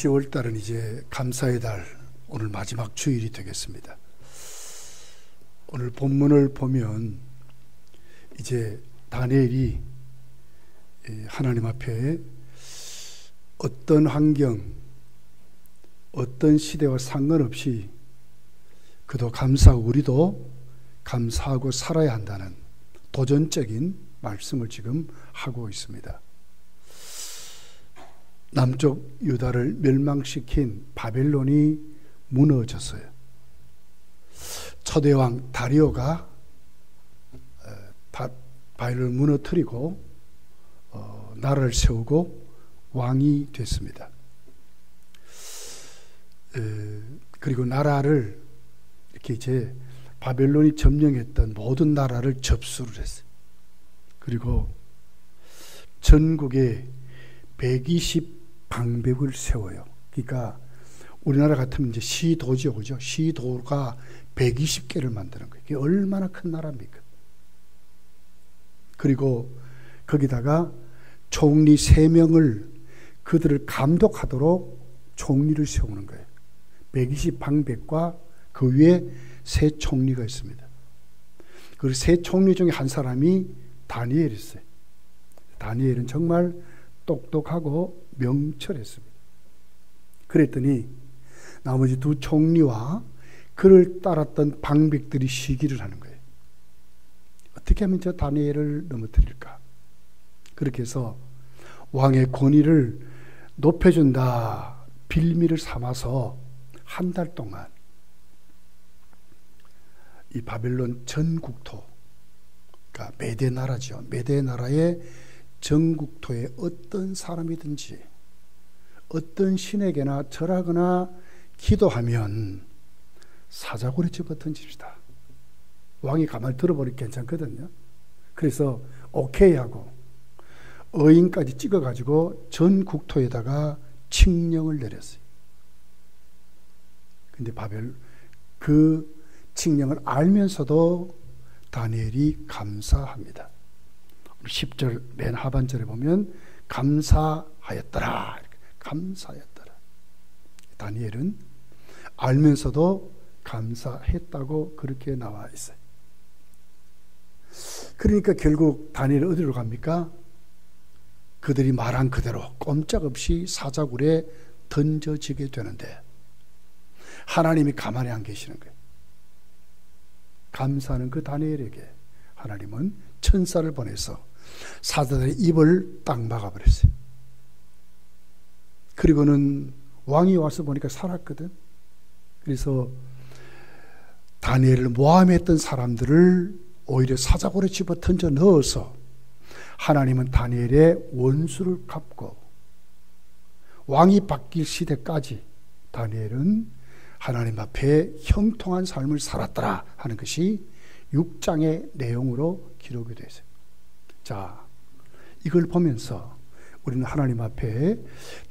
10월 달은 이제 감사의 달, 오늘 마지막 주일이 되겠습니다. 오늘 본문을 보면 이제 다니엘이 하나님 앞에 어떤 환경, 어떤 시대와 상관없이 그도 감사하고 우리도 감사하고 살아야 한다는 도전적인 말씀을 지금 하고 있습니다. 남쪽 유다를 멸망시킨 바벨론이 무너졌어요. 초대왕 다리오가 바벨론을 무너뜨리고 나라를 세우고 왕이 됐습니다. 그리고 나라를 이렇게 이제 바벨론이 점령했던 모든 나라를 접수를 했어요. 그리고 전국에 120방백을 세워요. 그러니까 우리나라 같으면 이제 시도죠, 그죠? 시도가 120개를 만드는 거예요. 그게 얼마나 큰 나라입니까? 그리고 거기다가 총리 3명을 그들을 감독하도록 총리를 세우는 거예요. 120방백과 그 위에 3 총리가 있습니다. 그 3 총리 중에 한 사람이 다니엘이었어요. 다니엘은 정말 똑똑하고 명철했습니다. 그랬더니 나머지 2 총리와 그를 따랐던 방백들이 시기를 하는 거예요. 어떻게 하면 저 다니엘을 넘어뜨릴까? 그렇게 해서 왕의 권위를 높여준다 빌미를 삼아서 한 달 동안 이 바벨론 전 국토, 그러니까 메대 나라죠. 메대 나라의 전국토에 어떤 사람이든지 어떤 신에게나 절하거나 기도하면 사자굴에 집어 던집시다. 왕이 가만히 들어버리기 괜찮거든요. 그래서 오케이 하고 어인까지 찍어가지고 전 국토에다가 칙령을 내렸어요. 근데 그 칙령을 알면서도 다니엘이 감사합니다. 10절 맨 하반절에 보면 감사하였더라. 이렇게 감사하였더라. 다니엘은 알면서도 감사했다고 그렇게 나와 있어요. 그러니까 결국 다니엘이 어디로 갑니까? 그들이 말한 그대로 꼼짝없이 사자굴에 던져지게 되는데 하나님이 가만히 안 계시는 거예요. 감사하는 그 다니엘에게 하나님은 천사를 보내서 사자들의 입을 딱 막아버렸어요. 그리고는 왕이 와서 보니까 살았거든. 그래서 다니엘을 모함했던 사람들을 오히려 사자굴에 집어 던져 넣어서 하나님은 다니엘의 원수를 갚고 왕이 바뀔 시대까지 다니엘은 하나님 앞에 형통한 삶을 살았더라 하는 것이 6장의 내용으로 기록이 되어 있어요. 자, 이걸 보면서 우리는 하나님 앞에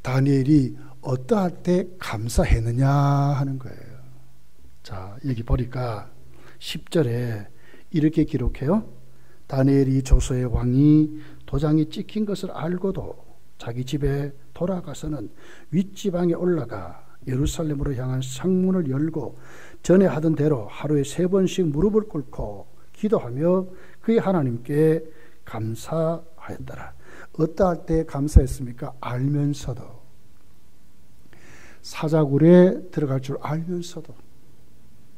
다니엘이 어떠할 때 감사했느냐 하는 거예요. 자, 여기 보니까 10절에 이렇게 기록해요. 다니엘이 조서의 왕이 도장이 찍힌 것을 알고도 자기 집에 돌아가서는 윗지방에 올라가 예루살렘으로 향한 창문을 열고 전에 하던 대로 하루에 3번씩 무릎을 꿇고 기도하며 그의 하나님께 감사하였더라. 어떠할 때 감사했습니까? 알면서도, 사자굴에 들어갈 줄 알면서도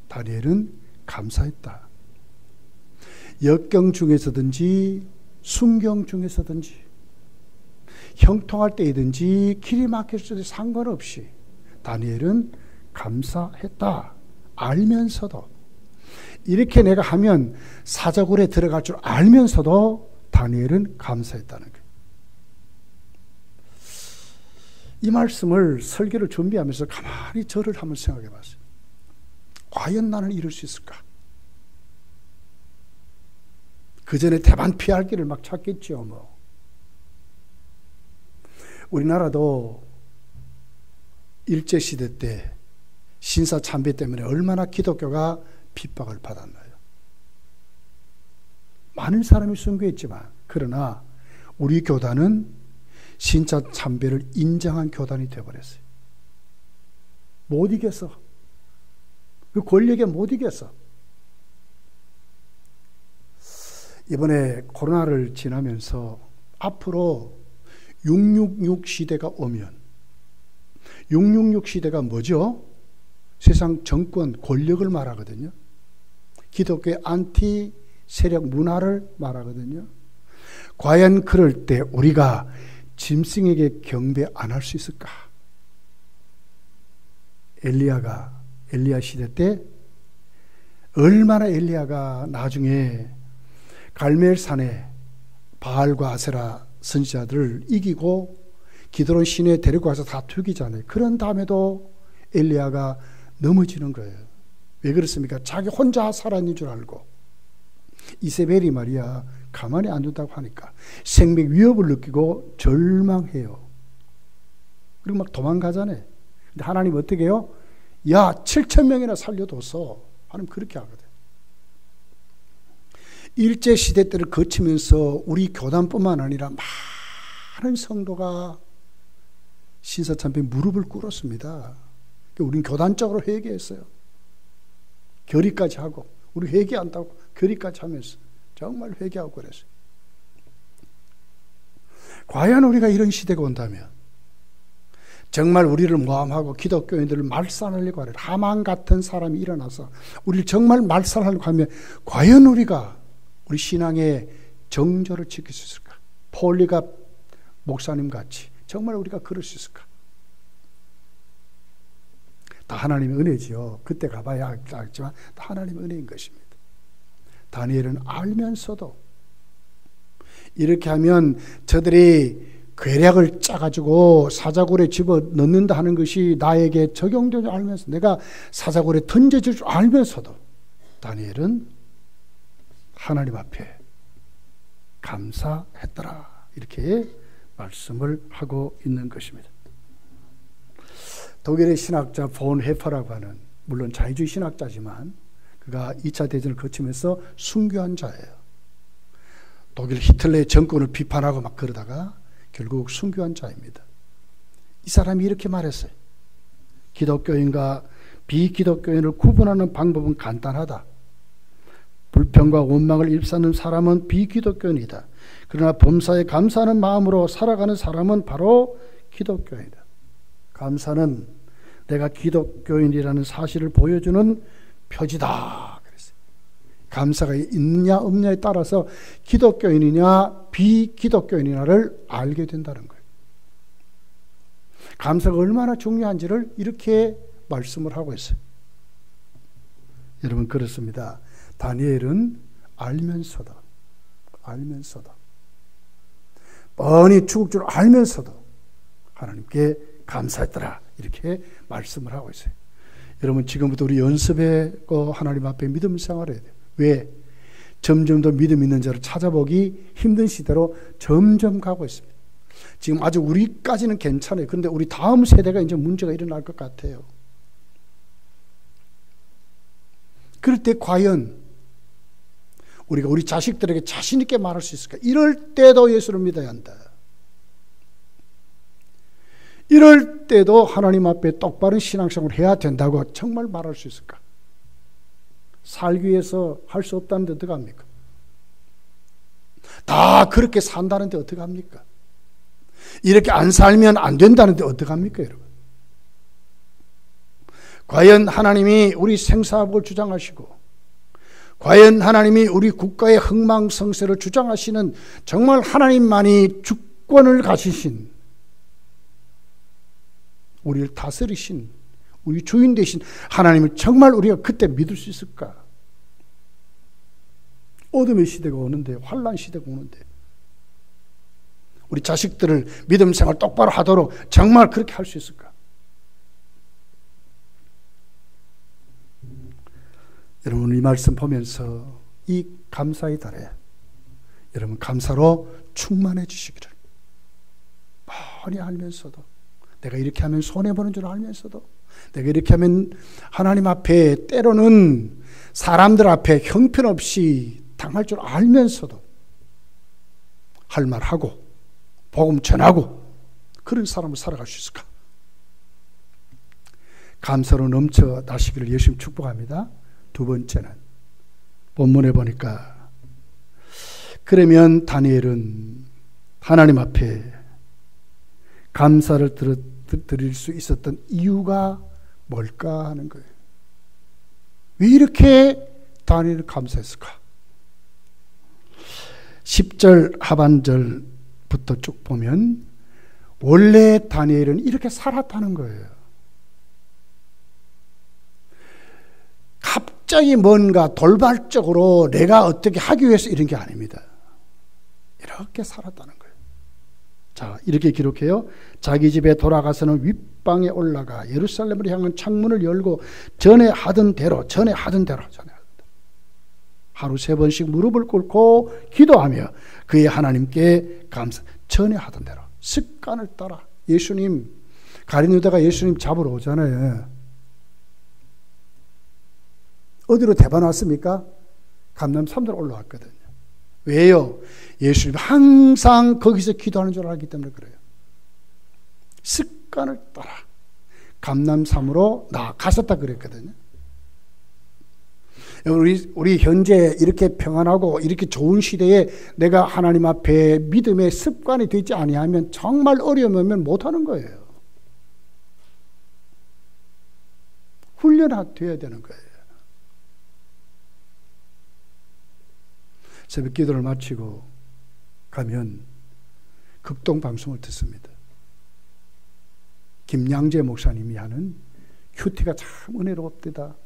다니엘은 감사했다. 역경 중에서든지 순경 중에서든지 형통할 때이든지 길이 막힐 때도 상관없이 다니엘은 감사했다. 알면서도, 이렇게 내가 하면 사자굴에 들어갈 줄 알면서도 다니엘은 감사했다는 거예요. 이 말씀을 설교를 준비하면서 가만히 저를 한번 생각해 봤어요. 과연 나는 이룰 수 있을까? 그 전에 대만 피할 길을 막 찾겠죠, 뭐. 우리나라도 일제시대 때 신사참배 때문에 얼마나 기독교가 핍박을 받았나요? 많은 사람이 순교했지만, 그러나 우리 교단은 신사참배를 인정한 교단이 되어버렸어요. 못 이겼어. 그 권력에 못 이겼어. 이번에 코로나를 지나면서 앞으로 666 시대가 오면, 666 시대가 뭐죠? 세상 정권, 권력을 말하거든요. 기독교의 안티 세력 문화를 말하거든요. 과연 그럴 때 우리가 짐승에게 경배 안 할 수 있을까? 엘리야 시대 때 얼마나 엘리야가 나중에 갈멜산에 바알과 아세라 선지자들을 이기고 기드론 시내에 데리고 가서 다 죽이잖아요. 그런 다음에도 엘리야가 넘어지는 거예요. 왜 그렇습니까? 자기 혼자 살아있는 줄 알고 이세벨이 말이야 가만히 안 둔다고 하니까 생명 위협을 느끼고 절망해요. 그리고 막 도망가잖아요. 근데 하나님 어떻게 해요? 야 7,000명이나 살려둬서 하나님 그렇게 하거든. 일제시대 때를 거치면서 우리 교단뿐만 아니라 많은 성도가 신사참배에 무릎을 꿇었습니다. 우리는 교단적으로 회개했어요. 결의까지 하고, 우리 회개한다고 결의까지 하면서 정말 회개하고 그랬어요. 과연 우리가 이런 시대가 온다면 정말 우리를 모함하고 기독교인들을 말살하려고 하는 하만 같은 사람이 일어나서 우리를 정말 말살하려고 하면 과연 우리가 우리 신앙의 정조를 지킬 수 있을까? 폴리가 목사님 같이 정말 우리가 그럴 수 있을까? 다 하나님의 은혜지요. 그때 가봐야 알지만 다 하나님의 은혜인 것입니다. 다니엘은 알면서도 이렇게 하면 저들이 괴략을 짜가지고 사자굴에 집어넣는다 하는 것이 나에게 적용되지 알면서 내가 사자굴에 던져질 줄 알면서도 다니엘은 하나님 앞에 감사했더라. 이렇게 말씀을 하고 있는 것입니다. 독일의 신학자 본 헤퍼라고 하는, 물론 자유주의 신학자지만 그가 2차 대전을 거치면서 순교한 자예요. 독일 히틀러의 정권을 비판하고 막 그러다가 결국 순교한 자입니다. 이 사람이 이렇게 말했어요. 기독교인과 비기독교인을 구분하는 방법은 간단하다. 불평과 원망을 일삼는 사람은 비기독교인이다. 그러나 범사에 감사하는 마음으로 살아가는 사람은 바로 기독교인이다. 감사는 내가 기독교인이라는 사실을 보여주는 표지다. 그랬어요. 감사가 있느냐 없느냐에 따라서 기독교인이냐 비기독교인이냐를 알게 된다는 거예요. 감사가 얼마나 중요한지를 이렇게 말씀을 하고 있어요. 여러분 그렇습니다. 다니엘은 알면서도 뻔히 죽을 줄 알면서도 하나님께 감사했더라. 이렇게 말씀을 하고 있어요. 여러분 지금부터 우리 연습하고 하나님 앞에 믿음 생활해야 돼요. 왜? 점점 더 믿음 있는 자를 찾아보기 힘든 시대로 점점 가고 있습니다. 지금 아직 우리까지는 괜찮아요. 그런데 우리 다음 세대가 이제 문제가 일어날 것 같아요. 그럴 때 과연 우리가 우리 자식들에게 자신 있게 말할 수 있을까? 이럴 때도 예수를 믿어야 한다. 이럴 때도 하나님 앞에 똑바른 신앙생활을 해야 된다고 정말 말할 수 있을까? 살기 위해서 할 수 없다는데 어떡합니까? 다 그렇게 산다는데 어떡합니까? 이렇게 안 살면 안 된다는데 어떡합니까, 여러분? 과연 하나님이 우리 생사복을 주장하시고 과연 하나님이 우리 국가의 흥망성쇠를 주장하시는 정말 하나님만이 주권을 가지신 우리를 다스리신 우리 주인 되신 하나님을 정말 우리가 그때 믿을 수 있을까? 어둠의 시대가 오는데, 환난 시대가 오는데 우리 자식들을 믿음 생활 똑바로 하도록 정말 그렇게 할 수 있을까? 여러분 이 말씀 보면서 이 감사의 달에 여러분 감사로 충만해 주시기를 뻔히 알면서도 내가 이렇게 하면 손해보는 줄 알면서도 내가 이렇게 하면 하나님 앞에 때로는 사람들 앞에 형편없이 당할 줄 알면서도 할 말하고 복음 전하고 그런 사람을 살아갈 수 있을까? 감사로 넘쳐 나시기를 예수님 축복합니다. 두 번째는 본문에 보니까 그러면 다니엘은 하나님 앞에 감사를 드릴 수 있었던 이유가 뭘까 하는 거예요. 왜 이렇게 다니엘을 감사했을까? 10절 하반절부터 쭉 보면 원래 다니엘은 이렇게 살았다는 거예요. 갑자기 뭔가 돌발적으로 내가 어떻게 하기 위해서 이런 게 아닙니다. 이렇게 살았다는 거예요. 자, 이렇게 기록해요. 자기 집에 돌아가서는 윗방에 올라가 예루살렘을 향한 창문을 열고 전에 하던 대로 하루 3번씩 무릎을 꿇고 기도하며 그의 하나님께 감사. 전에 하던 대로 습관을 따라. 예수님, 가룟 유다가 예수님 잡으러 오잖아요. 어디로 대반 왔습니까? 감람 산도로 올라왔거든요. 왜요? 예수님 항상 거기서 기도하는 줄 알기 때문에 그래요. 습관을 따라 감람산으로 나아갔었다 그랬거든요. 우리 현재 이렇게 평안하고 이렇게 좋은 시대에 내가 하나님 앞에 믿음의 습관이 되지 아니하면 정말 어려우면 못하는 거예요. 훈련돼야 되는 거예요. 새벽 기도를 마치고 가면 극동 방송을 듣습니다. 김양재 목사님이 하는 큐티가 참 은혜롭다.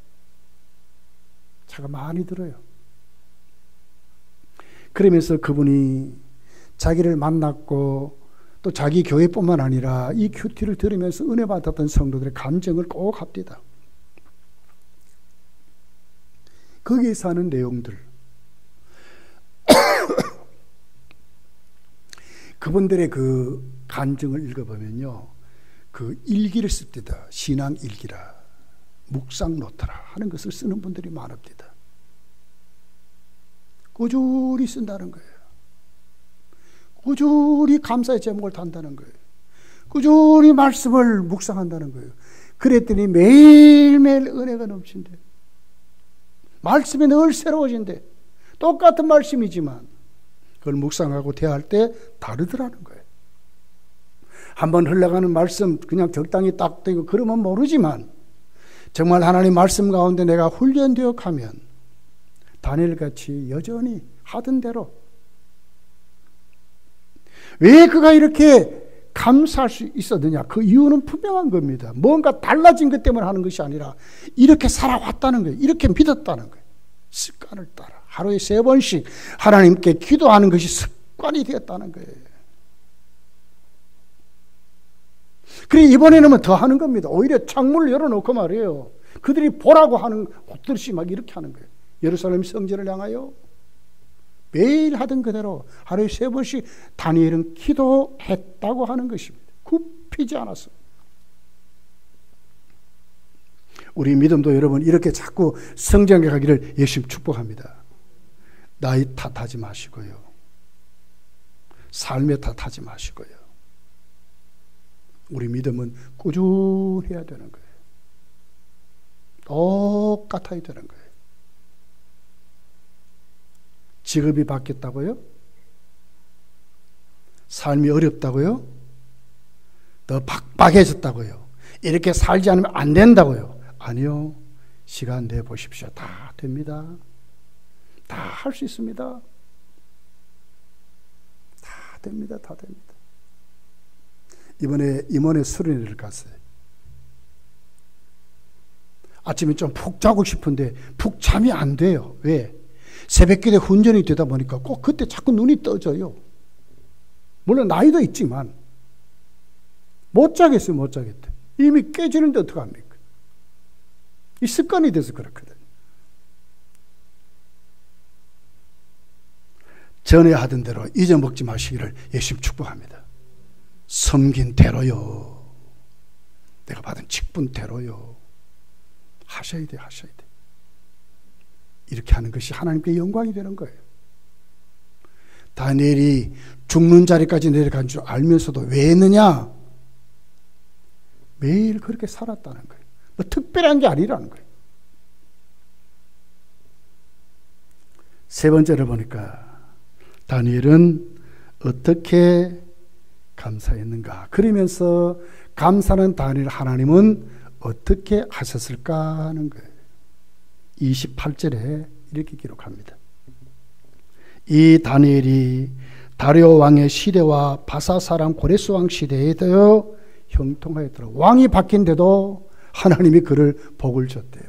제가 많이 들어요. 그러면서 그분이 자기를 만났고 또 자기 교회뿐만 아니라 이 큐티를 들으면서 은혜 받았던 성도들의 감정을 꼭 합니다. 거기에서 하는 내용들, 그분들의 그 간증을 읽어보면요, 그 일기를 씁니다. 신앙 일기라, 묵상 노트라 하는 것을 쓰는 분들이 많습니다. 꾸준히 쓴다는 거예요. 꾸준히 감사의 제목을 단다는 거예요. 꾸준히 말씀을 묵상한다는 거예요. 그랬더니 매일매일 은혜가 넘친대. 말씀이 늘 새로워진대. 똑같은 말씀이지만 그걸 묵상하고 대할 때 다르더라는 거예요. 한번 흘러가는 말씀 그냥 적당히 딱 되고 그러면 모르지만 정말 하나님 말씀 가운데 내가 훈련되어 가면 다니엘같이 여전히 하던 대로. 왜 그가 이렇게 감사할 수 있었느냐? 그 이유는 분명한 겁니다. 뭔가 달라진 것 때문에 하는 것이 아니라 이렇게 살아왔다는 거예요. 이렇게 믿었다는 거예요. 습관을 따라 하루에 3번씩 하나님께 기도하는 것이 습관이 되었다는 거예요. 그래 이번에는 더 하는 겁니다. 오히려 창문을 열어놓고 말이에요. 그들이 보라고 하는 곳들이 막 이렇게 하는 거예요. 예루살렘 성전을 향하여 매일 하던 그대로 하루에 3번씩 다니엘은 기도했다고 하는 것입니다. 굽히지 않았어요. 우리 믿음도 여러분 이렇게 자꾸 성장해 가기를 예수님 축복합니다. 나이 탓하지 마시고요. 삶의 탓하지 마시고요. 우리 믿음은 꾸준해야 되는 거예요. 똑같아야 되는 거예요. 직업이 바뀌었다고요? 삶이 어렵다고요? 더 빡빡해졌다고요? 이렇게 살지 않으면 안 된다고요? 아니요. 시간 내보십시오. 다 됩니다. 다 할 수 있습니다. 다 됩니다. 다 됩니다. 이번에 임원에 수련회를 갔어요. 아침에 좀 푹 자고 싶은데 푹 잠이 안 돼요. 왜? 새벽기도에 훈련이 되다 보니까 꼭 그때 자꾸 눈이 떠져요. 물론 나이도 있지만 못 자겠어요. 못 자겠대. 이미 깨지는데 어떡합니까? 이 습관이 돼서 그렇거든요. 전에 하던 대로 잊어먹지 마시기를 예수님 축복합니다. 섬긴 대로요. 내가 받은 직분대로요. 하셔야 돼, 하셔야 돼. 이렇게 하는 것이 하나님께 영광이 되는 거예요. 다니엘이 죽는 자리까지 내려간 줄 알면서도 왜 했느냐? 매일 그렇게 살았다는 거예요. 뭐 특별한 게 아니라는 거예요. 세 번째로 보니까 다니엘은 어떻게 감사했는가. 그러면서 감사는 다니엘 하나님은 어떻게 하셨을까 하는 거예요. 28절에 이렇게 기록합니다. 이 다니엘이 다리오 왕의 시대와 바사 사람 고레스 왕 시대에도 형통하였더라. 왕이 바뀐데도 하나님이 그를 복을 줬대요.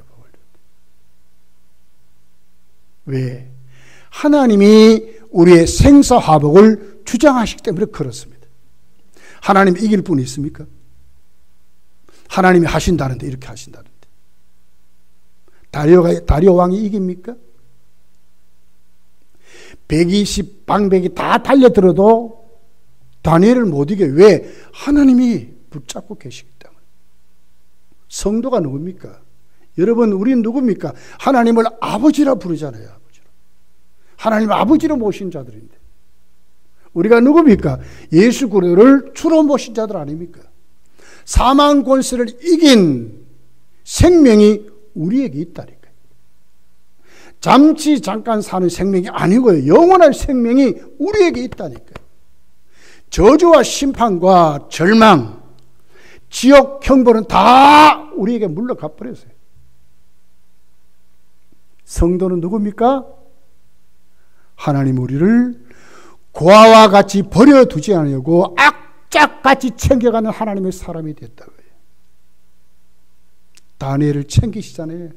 왜? 하나님이 우리의 생사화복을 주장하시기 때문에 그렇습니다. 하나님이 이길 분이 있습니까? 하나님이 하신다는데 이렇게 하신다는데 다리오 왕이 이깁니까? 120 방백이 다 달려들어도 다니엘을 못 이겨. 왜? 하나님이 붙잡고 계시기 때문에. 성도가 누굽니까? 여러분, 우리는 누굽니까? 하나님을 아버지라 부르잖아요. 아버지로. 하나님 아버지로 모신 자들인데 우리가 누굽니까? 예수 그리스도를 주로 모신 자들 아닙니까? 사망 권세를 이긴 생명이 우리에게 있다니까요. 잠깐 사는 생명이 아니고요. 영원한 생명이 우리에게 있다니까요. 저주와 심판과 절망, 지옥 형벌은 다 우리에게 물러가 버렸어요. 성도는 누굽니까? 하나님 우리를 고아와 같이 버려두지 않으려고 악착같이 챙겨가는 하나님의 사람이 됐다고요. 다니엘을 챙기시잖아요.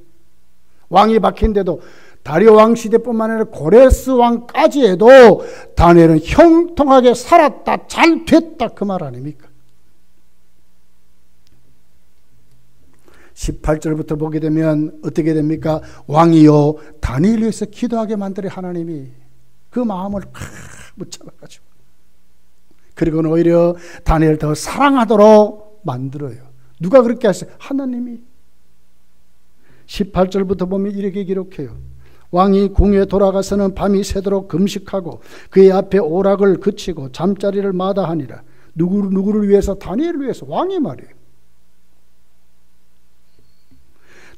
왕이 바뀐데도 다리오 왕 시대뿐만 아니라 고레스 왕까지 해도 다니엘은 형통하게 살았다, 잘 됐다, 그 말 아닙니까? 18절부터 보게 되면 어떻게 됩니까? 왕이요 다니엘을 위해서 기도하게 만들어 하나님이 그 마음을 붙잡아가지고, 그리고는 오히려 다니엘을 더 사랑하도록 만들어요. 누가 그렇게 하세요? 하나님이. 18절부터 보면 이렇게 기록해요. 왕이 궁에 돌아가서는 밤이 새도록 금식하고 그의 앞에 오락을 그치고 잠자리를 마다하니라. 누구를 위해서? 다니엘을 위해서. 왕이 말이에요.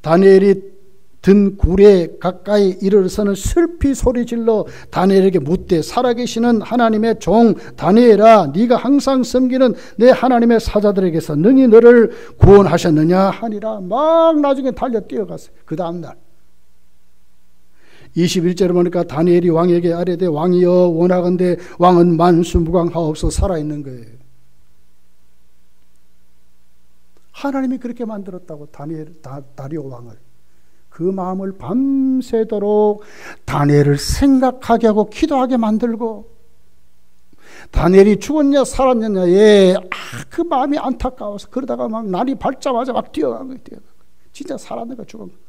다니엘이 든 굴에 가까이 이르러서는 슬피 소리질러 다니엘에게 묻되, 살아계시는 하나님의 종 다니엘아, 네가 항상 섬기는 내 하나님의 사자들에게서 능히 너를 구원하셨느냐 하니라. 막 나중에 달려 뛰어갔어요. 그 다음날 21절에 보니까 다니엘이 왕에게 아뢰되, 왕이여 원하건대 왕은 만수무강하옵소서. 살아있는 거예요. 하나님이 그렇게 만들었다고. 다리오 왕을. 그 마음을 밤새도록 다니엘을 생각하게 하고 기도하게 만들고, 다니엘이 죽었냐 살았느냐에 그 마음이 안타까워서 그러다가 막 날이 밝자마자 막 뛰어간 거예요. 진짜 살았는가 죽었는가.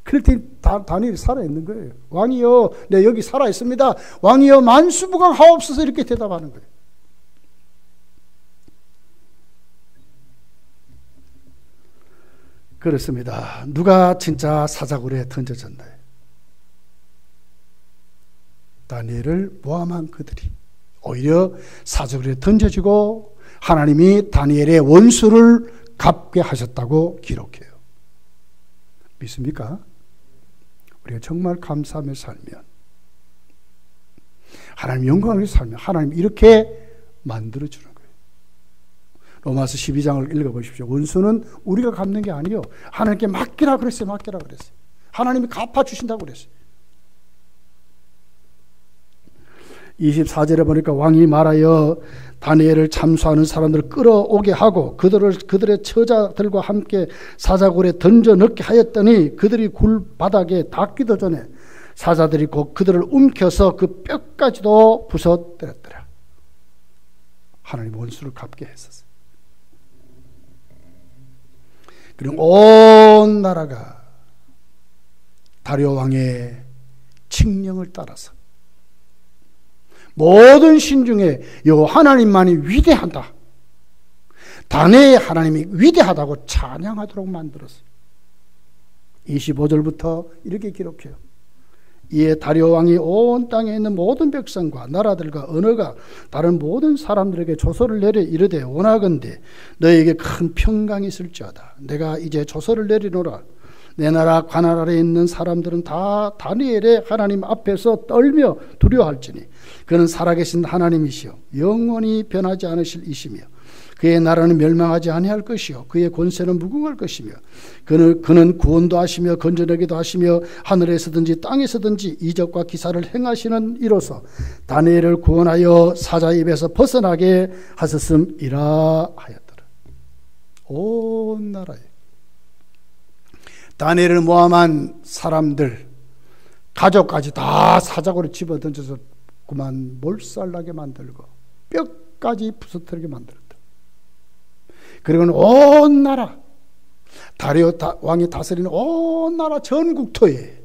그럴 때 다니엘이 살아있는 거예요. 왕이여, 네 여기 살아있습니다. 왕이여 만수무강하옵소서. 이렇게 대답하는 거예요. 그렇습니다. 누가 진짜 사자굴에 던져졌나요? 다니엘을 모함한 그들이 오히려 사자굴에 던져지고 하나님이 다니엘의 원수를 갚게 하셨다고 기록해요. 믿습니까? 우리가 정말 감사하며 살면, 하나님 영광을 살면 하나님 이렇게 만들어주는 거예요. 로마서 12장을 읽어보십시오. 원수는 우리가 갚는 게 아니에요. 하나님께 맡기라 그랬어요. 맡기라 그랬어요. 하나님이 갚아주신다고 그랬어요. 24절에 보니까 왕이 말하여 다니엘을 참수하는 사람들을 끌어오게 하고 그들의 처자들과 함께 사자굴에 던져 넣게 하였더니 그들이 굴 바닥에 닿기도 전에 사자들이 곧 그들을 움켜서 그 뼈까지도 부서뜨렸더라. 하나님 원수를 갚게 했었어요. 그리고 온 나라가 다리오 왕의 칙령을 따라서 모든 신 중에 요 하나님만이 위대하다, 다네의 하나님이 위대하다고 찬양하도록 만들었어요. 25절부터 이렇게 기록해요. 이에 다리오 왕이 온 땅에 있는 모든 백성과 나라들과 언어가 다른 모든 사람들에게 조서를 내려 이르되 원하건대 너에게 큰 평강이 있을지어다. 내가 이제 조서를 내리노라. 내 나라 관할 아래에 있는 사람들은 다 다니엘의 하나님 앞에서 떨며 두려워할지니 그는 살아계신 하나님이시요 영원히 변하지 않으실 이시며 그의 나라는 멸망하지 아니할 것이요 그의 권세는 무궁할 것이며 그는 구원도 하시며 건져내기도 하시며 하늘에서든지 땅에서든지 이적과 기사를 행하시는 이로서 다니엘을 구원하여 사자의 입에서 벗어나게 하셨음이라 하였더라. 온 나라에 다니엘을 모함한 사람들 가족까지 다 사자고로 집어던져서 그만 몰살나게 만들고 뼈까지 부서뜨리게 만들었다. 그리고는 온 나라 다리오 왕이 다스리는 온 나라 전국토에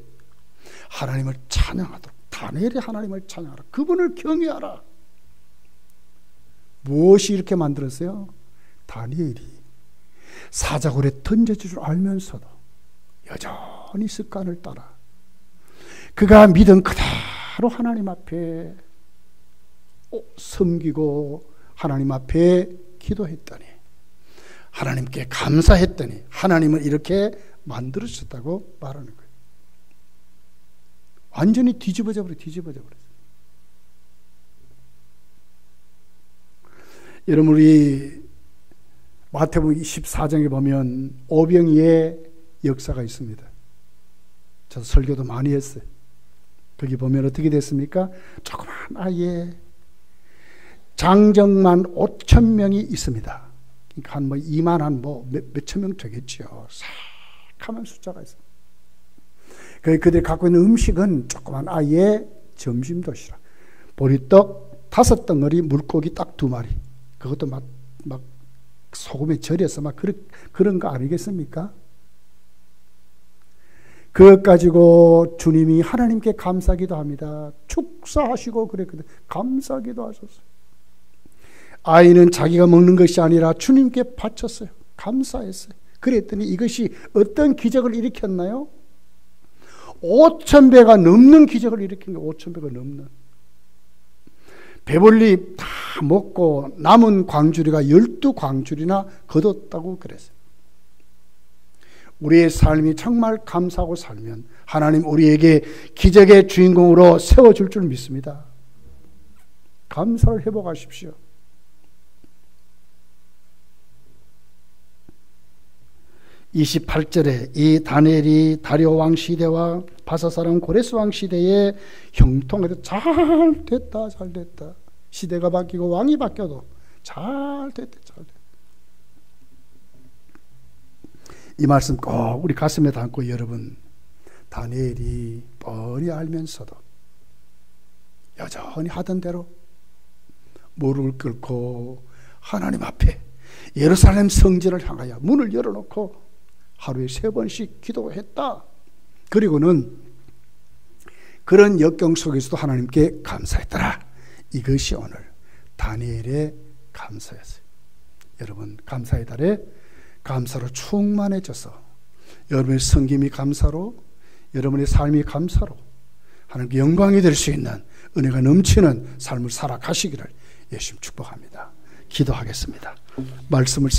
하나님을 찬양하도록 다니엘이 하나님을 찬양하라. 그분을 경외하라. 무엇이 이렇게 만들었어요? 다니엘이 사자굴에 던져질 줄 알면서도 여전히 습관을 따라 그가 믿은 그대로 하나님 앞에 섬기고 하나님 앞에 기도했더니 하나님께 감사했더니 하나님을 이렇게 만들어주셨다고 말하는 거예요. 완전히 뒤집어져 버렸어요. 여러분 우리 마태복음 24장에 보면 오병이의 역사가 있습니다. 저도 설교도 많이 했어요. 거기 보면 어떻게 됐습니까? 조그만 아이에 장정만 5,000명이 있습니다. 그러니까 한 2만 한 몇천 명 되겠죠. 싹하면 숫자가 있어요. 그들이 갖고 있는 음식은 조그만 아이의 점심 도시락. 보리떡 5덩어리, 물고기 딱 2마리. 그것도 막 소금에 절여서 막 그런 거 아니겠습니까? 그것 가지고 주님이 하나님께 감사기도 합니다. 축사하시고 그랬거든요. 감사기도 하셨어요. 아이는 자기가 먹는 것이 아니라 주님께 바쳤어요. 감사했어요. 그랬더니 이것이 어떤 기적을 일으켰나요? 5,000배가 넘는 기적을 일으킨 거예요. 5,000배가 넘는. 배불리 다 먹고 남은 광주리가 12광주리나 거뒀다고 그랬어요. 우리의 삶이 정말 감사하고 살면 하나님 우리에게 기적의 주인공으로 세워줄 줄 믿습니다. 감사를 회복하십시오. (28절에) 이 다니엘이 다리오 왕 시대와 바사사랑 고레스 왕 시대에 형통해서 잘 됐다. 시대가 바뀌고 왕이 바뀌어도 잘 됐다. 이 말씀 꼭 우리 가슴에 담고 여러분 다니엘이 뻔히 알면서도 여전히 하던 대로 무릎을 꿇고 하나님 앞에 예루살렘 성전을 향하여 문을 열어놓고 하루에 3번씩 기도했다. 그리고는 그런 역경 속에서도 하나님께 감사했더라. 이것이 오늘 다니엘의 감사였어요. 여러분 감사의 달에 감사로 충만해져서 여러분의 섬김이 감사로 여러분의 삶이 감사로 하나님께 영광이 될 수 있는 은혜가 넘치는 삶을 살아가시기를 예수님 축복합니다. 기도하겠습니다. 말씀을